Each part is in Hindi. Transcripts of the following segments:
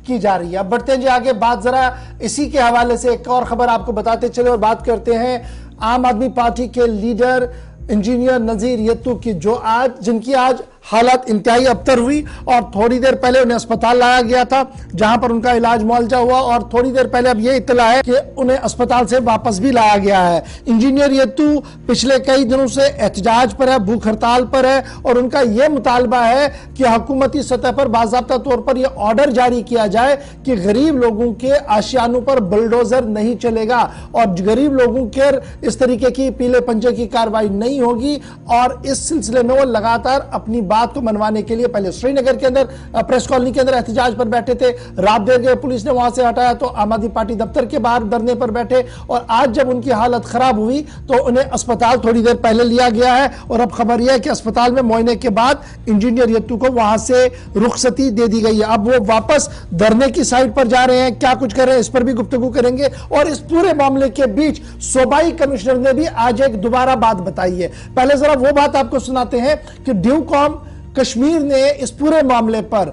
की जा रही है। अब बढ़ते हैं जी आगे, बात जरा इसी के हवाले से एक और खबर आपको बताते चले और बात करते हैं आम आदमी पार्टी के लीडर इंजीनियर नजीर यत्तू की, जिनकी आज हालत इंतहाई अबतर हुई और थोड़ी देर पहले उन्हें अस्पताल लाया गया था जहां पर उनका इलाज मुआवजा हुआ और थोड़ी देर पहले अब यह इत्तला है कि उन्हें अस्पताल से वापस भी लाया गया है। इंजीनियर यत्तू पिछले कई दिनों से एहतजाज पर है, भूख हड़ताल पर है और उनका यह मुतालबा है कि हुकूमती सतह पर बाज़ाब्ता तौर पर यह ऑर्डर जारी किया जाए कि गरीब लोगों के आशियानों पर बुलडोजर नहीं चलेगा और गरीब लोगों के इस तरीके की पीले पंजे की कार्रवाई नहीं होगी। और इस सिलसिले में वो लगातार अपनी बात को मनवाने के लिए पहले श्रीनगर के अंदर प्रेस कॉलोनी के अंदर एहतजाज पर बैठे थे, रात देर के पुलिस ने वहां से हटाया तो आम आदमी पार्टी दफ्तर के बाहर धरने पर बैठे और आज जब उनकी हालत खराब हुई तो उन्हें अस्पताल थोड़ी देर पहले लिया गया है और अब खबर यह है कि अस्पताल में मुआयने के बाद इंजीनियर यत्तू को वहां से रुखसती दे दी गई है। अब वो वापस धरने की साइड पर जा रहे हैं, क्या कुछ कर रहे हैं इस पर भी गुफ्तगू करेंगे। और इस पूरे मामले के बीच सूबाई कमिश्नर ने भी आज एक दोबारा बात बताई है। पहले जरा वो बात आपको सुनाते हैं कि ड्यूकॉम कश्मीर ने इस पूरे मामले पर,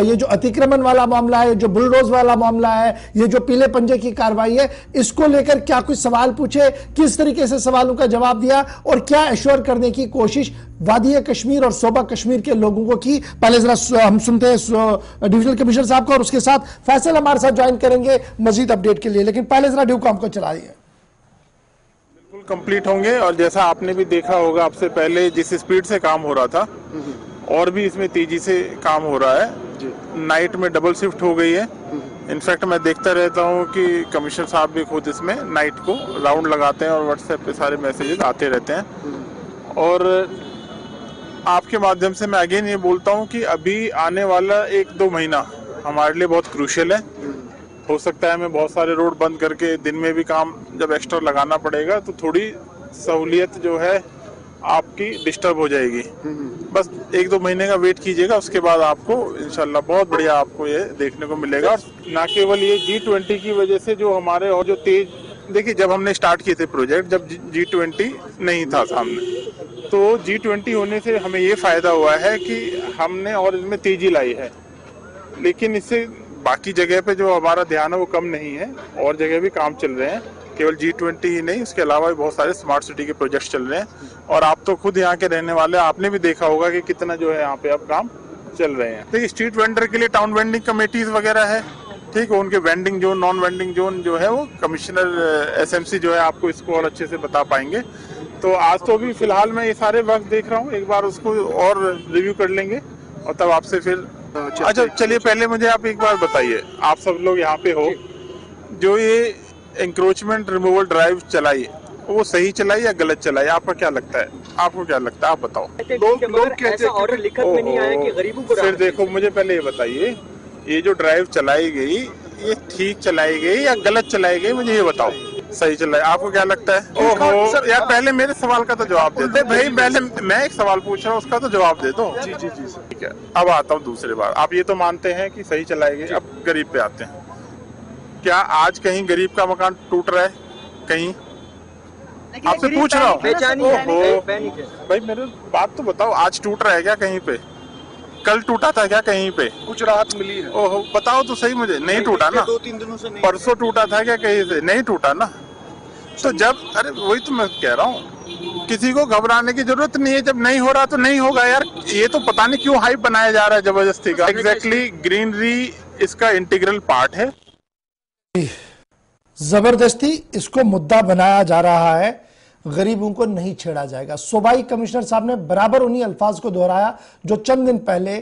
ये जो अतिक्रमण वाला मामला है, जो बुलडोज वाला मामला है, ये जो पीले पंजे की कार्रवाई है, इसको लेकर क्या कुछ सवाल पूछे, किस तरीके से सवालों का जवाब दिया और क्या एश्योर करने की कोशिश वादी कश्मीर और सूबा कश्मीर के लोगों को की। पहले जरा हम सुनते हैं डिविजनल कमिश्नर साहब को और उसके साथ फैसल हमारे साथ ज्वाइन करेंगे मजीद अपडेट के लिए, लेकिन पहले जरा ड्यूकॉम को चलाइए। बिल्कुल कंप्लीट होंगे और जैसा आपने भी देखा होगा आपसे पहले जिस स्पीड से काम हो रहा था और भी इसमें तेजी से काम हो रहा है। नाइट में डबल शिफ्ट हो गई है। इनफैक्ट मैं देखता रहता हूँ कि कमिश्नर साहब भी खुद इसमें नाइट को राउंड लगाते हैं और व्हाट्सएप पे सारे मैसेजेस आते रहते हैं। और आपके माध्यम से मैं अगेन ये बोलता हूँ कि अभी आने वाला 1-2 महीना हमारे लिए बहुत क्रूशियल है। हो सकता है हमें बहुत सारे रोड बंद करके दिन में भी काम जब एक्स्ट्रा लगाना पड़ेगा तो थोड़ी सहूलियत जो है आपकी डिस्टर्ब हो जाएगी। बस 1-2 महीने का वेट कीजिएगा, उसके बाद आपको इंशाल्लाह बहुत बढ़िया आपको ये देखने को मिलेगा। और ना केवल ये G20 की वजह से जो हमारे और जो तेज, देखिए जब हमने स्टार्ट किए थे प्रोजेक्ट जब G20 नहीं था सामने, तो G20 होने से हमें ये फायदा हुआ है कि हमने और इसमें तेजी लाई है। लेकिन इससे बाकी जगह पे जो हमारा ध्यान है वो कम नहीं है, और जगह भी काम चल रहे हैं, केवल G20 ही नहीं उसके अलावा भी बहुत सारे स्मार्ट सिटी के प्रोजेक्ट्स चल रहे हैं। और आप तो खुद यहाँ के रहने वाले, आपने भी देखा होगा कि कितना जो है यहाँ पे अब काम चल रहे हैं। तो स्ट्रीट वेंडर के लिए टाउन वेंडिंग कमेटीज वगैरह है, ठीक है, उनके vending zone non vending zone जो है वो कमिश्नर SMC जो है आपको इसको और अच्छे से बता पाएंगे। तो आज तो अभी फिलहाल मैं ये सारे वर्क देख रहा हूँ, एक बार उसको और रिव्यू कर लेंगे और तब आपसे फिर। अच्छा चलिए पहले मुझे आप एक बार बताइए, आप सब लोग यहाँ पे हो, जो ये एंक्रोचमेंट रिमूवल ड्राइव चलाई वो सही चलाई या गलत चलाई, आपको क्या लगता है? आपको क्या लगता है आप बताओ। लोग कहते हैं ऑर्डर लिखत में नहीं आया कि गरीबों को। फिर देखो मुझे पहले ये बताइए, ये जो ड्राइव चलाई गई ये ठीक चलाई गई या गलत चलाई गई, मुझे ये बताओ। सही चलाई, आपको क्या लगता है? ओहो यार पहले मेरे सवाल का तो जवाब दे दो भाई, पहले मैं एक सवाल पूछ रहा हूँ उसका तो जवाब दे दो। जी जी जी ठीक है, अब आता हूँ दूसरी बात। आप ये तो मानते हैं कि सही चलाई गई, अब गरीब पे आते हैं। क्या आज कहीं गरीब का मकान टूट रहा है? कहीं आपसे पूछ रहा हूँ। भाई मेरे बात तो बताओ, आज टूट रहा है क्या कहीं पे? कल टूटा था क्या कहीं पे? कुछ राहत मिली है? ओहो बताओ तो सही मुझे। नहीं टूटा ना? 2-3 दिनों से नहीं। परसों टूटा था क्या कहीं से? नहीं टूटा ना? तो जब, अरे वही तो मैं कह रहा हूँ, किसी को घबराने की जरूरत नहीं है। जब नहीं हो रहा तो नहीं होगा यार। ये तो पता नहीं क्यों हाइप बनाया जा रहा है जबरदस्ती का। एग्जैक्टली ग्रीनरी इसका इंटीग्रल पार्ट है। जबरदस्ती इसको मुद्दा बनाया जा रहा है, गरीबों को नहीं छेड़ा जाएगा। सूबाई कमिश्नर साहब ने बराबर उन्हीं अल्फाज को दोहराया जो चंद दिन पहले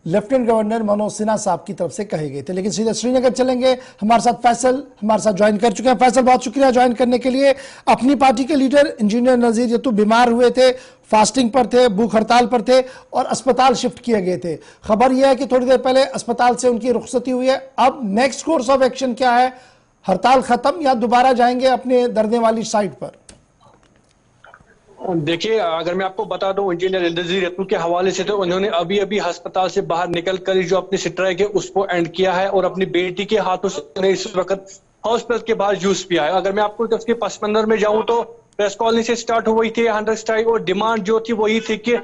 लेफ्टिनेंट गवर्नर मनोज सिन्हा साहब की तरफ से कहे गए थे। लेकिन सीधे श्रीनगर चलेंगे, हमारे साथ फैसल हमारे साथ ज्वाइन कर चुके हैं। फैसल बहुत शुक्रिया ज्वाइन करने के लिए। अपनी पार्टी के लीडर इंजीनियर नजीर यत्तू बीमार हुए थे, फास्टिंग पर थे, भूख हड़ताल पर थे और अस्पताल शिफ्ट किए गए थे। खबर यह है कि थोड़ी देर पहले अस्पताल से उनकी रुखसती हुई है। अब नेक्स्ट कोर्स ऑफ एक्शन क्या है? हड़ताल खत्म या दोबारा जाएंगे अपने धरने वाली साइट पर? देखिए, अगर मैं आपको बता दूं, इंजीनियर नजीर यत्तू के हवाले से तो उन्होंने अभी अभी अस्पताल से बाहर निकलकर जो अपनी स्ट्राइक है उसको एंड किया है और अपनी बेटी के हाथों से इस वक्त हॉस्पिटल के बाहर जूस पिया है। अगर मैं आपको उसके पस मंजर में जाऊं तो प्रेस कॉलोनी से स्टार्ट हुई थी 100 स्ट्राइक और डिमांड जो थी वही थी कि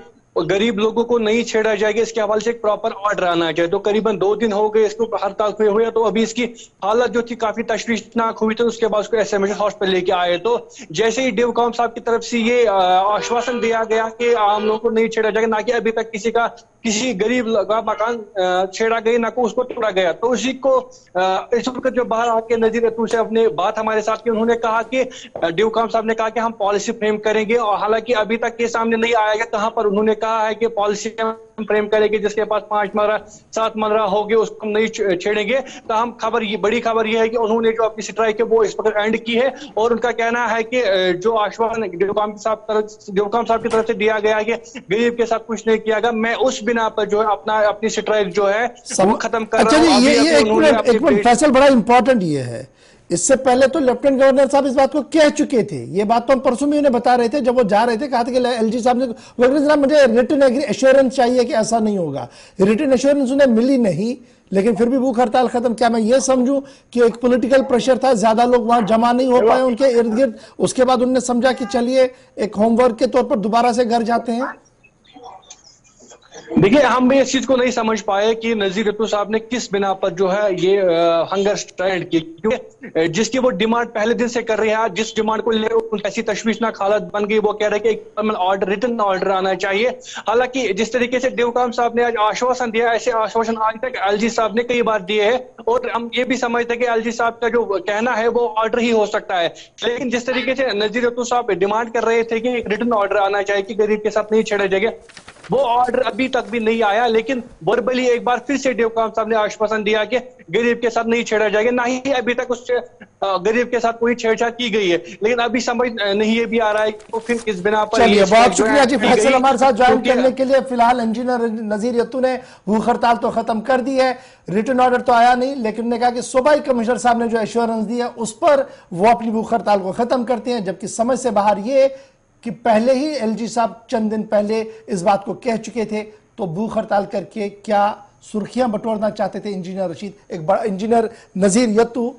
गरीब लोगों को नहीं छेड़ा जाएगा, इसके हवाले से एक प्रॉपर ऑर्डर आना चाहिए। तो करीबन 2 दिन हो गए इसको हड़ताल हुए, तो अभी इसकी हालत जो थी काफी तशवीशनाक हुई, तो उसके बाद उसको एसएमएच हॉस्पिटल लेके आए। तो जैसे ही डेवकॉम साहब की तरफ से ये आश्वासन दिया गया कि आम लोगों को नहीं छेड़ा जाएगा, ना कि अभी तक किसी गरीब का मकान छेड़ा गया, ना को उसको तोड़ा गया। तो उसी को इस वक्त जो बाहर आके नजीर रतू से अपने बात हमारे साथ की, उन्होंने कहा कि डेवकॉम साहब ने कहा कि हम पॉलिसी फ्रेम करेंगे, और हालांकि अभी तक ये सामने नहीं आएगा कहां पर। उन्होंने कहा है कि पॉलिसी फ्रेम करेंगे, जिसके पास 5 मरला 7 मरला हो गए उसको हम नहीं छेड़ेंगे। तो हम बड़ी खबर यह है कि उन्होंने जो अपनी स्ट्राइक है वो इस वक्त एंड की है, और उनका कहना है कि जो आश्वासन डेवकॉम साहब की तरफ से दिया गया है कि गरीब के साथ कुछ नहीं किया गया, मैं उस बिना पर जो है अपनी स्ट्राइक जो है वो खत्म कर रहा हूं। ये एक मिनट फैसल, बड़ा इंपॉर्टेंट ये है। इससे पहले तो लेफ्टिनेंट गवर्नर साहब इस बात को कह चुके थे, ये बात तो हम परसों में उन्हें बता रहे थे, जब वो जा रहे थे कहा था कि एलजी साहब ने मुझे रिटन एश्योरेंस चाहिए कि ऐसा नहीं होगा। रिटन एश्योरेंस उन्हें मिली नहीं, लेकिन फिर भी भूख हड़ताल खत्म। क्या मैं ये समझूं कि एक पॉलिटिकल प्रेशर था, ज्यादा लोग वहां जमा नहीं हो पाए उनके इर्द गिर्द, उसके बाद उन्होंने समझा कि चलिए एक होमवर्क के तौर पर दोबारा से घर जाते हैं? देखिए, हम भी इस चीज को नहीं समझ पाए कि नजीर रतू साहब ने किस बिना पर जो है ये हंगर स्ट्राइक की, क्योंकि जिसकी वो डिमांड पहले दिन से कर रहे हैं, जिस डिमांड को लेकर ऐसी तशवीशनाक हालत बन गई, वो कह रहे हैं कि एक ऑर्डर, रिटन ऑर्डर आना चाहिए। हालांकि जिस तरीके से डेवकॉम साहब ने आज आश्वासन दिया, ऐसे आश्वासन आज तक एलजी साहब ने कई बार दिए हैं, और हम ये भी समझते हैं कि एलजी साहब का जो कहना है वो ऑर्डर ही हो सकता है। लेकिन जिस तरीके से नजीर रतू साहब डिमांड कर रहे थे कि एक रिटन ऑर्डर आना चाहिए कि गरीब के साथ नहीं छेड़ा जाएगा, वो ऑर्डर अभी तक भी नहीं आया। लेकिन वर्बली एक बार फिर से डेवकॉम साहब ने आश्वासन दिया कि गरीब के साथ नहीं छेड़ा जाएगा, ना ही अभी तक उससे गरीब के साथ कोई छेड़छाड़ की गई है। लेकिन अभी समझ नहीं ये भी आ रहा है कि फिर किस बिना पर। चलिए, बहुत शुक्रिया जी फैसल हमारे साथ ज्वाइन करने के लिए। फिलहाल इंजीनियर नजीर यत्तू ने भूख हड़ताल तो खत्म कर दी है, रिटर्न ऑर्डर तो आया नहीं, लेकिन उन्होंने कहा कि सूबाई कमिश्नर साहब ने जो एश्योरेंस दी है उस पर वो अपनी भूख हड़ताल को खत्म करते हैं। जबकि समझ से बाहर ये कि पहले ही एलजी साहब चंद दिन पहले इस बात को कह चुके थे, तो भूख हड़ताल करके क्या सुर्खियां बटोरना चाहते थे इंजीनियर रशीद, एक बड़ा इंजीनियर नजीर यत्तू